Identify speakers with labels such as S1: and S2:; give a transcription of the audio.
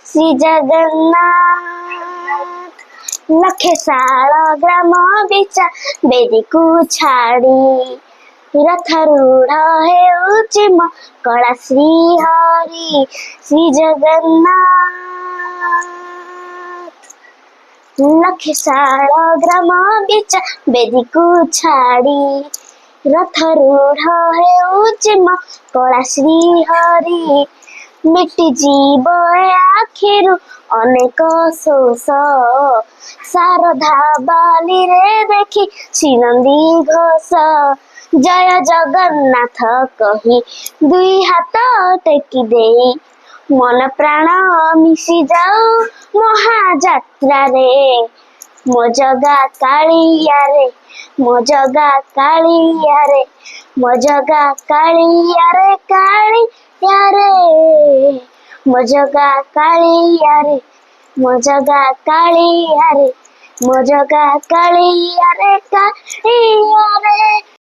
S1: ଶ୍ରୀ ଜଗନ୍ନାଥ ଲକ୍ଷେ ଶାଳ ଗ୍ରାମ ବିଚା ବେଦୀକୁ ଛାଡ଼ି ରଥାରୂଢ଼ ହେଉଛି ମୋ କଳା ଶ୍ରୀ ହରି। ଶ୍ରୀ ଜଗନ୍ନାଥ ଲକ୍ଷେ ଶାଳ ଗ୍ରାମ ବିଚା ବେଦୀକୁ ଛାଡ଼ି ରଥାରୂଢ଼ ହେଉଛି ମୋ କଳା ଶ୍ରୀ ହରି। ମିଟିଯିବ ଏ ଆଖିରୁ ଅନେକ ଶୋଷ ଶାରଦା ବାଲିରେ ଦେଖି ଶ୍ରୀନନ୍ଦୀ ଘୋଷ। ଜୟ ଜଗନ୍ନାଥ କହି ଦୁଇ ହାତ ଟେକି ଦେଇ ମନ ପ୍ରାଣ ମିଶି ଯାଉ ମହାଯାତ୍ରାରେ। ମୋ ଜଗା କାଳିଆରେ ମୋ ଜଗା କାଳିଆରେ ମୋ ଜଗା କାଳିଆରେ କାଳିଆରେ ମୋ ଜଗା କାଳିଆରେ ମୋ ଜଗା କାଳିଆରେ ମୋ ଜଗା କାଳିଆରେ କାଳିଆରେ।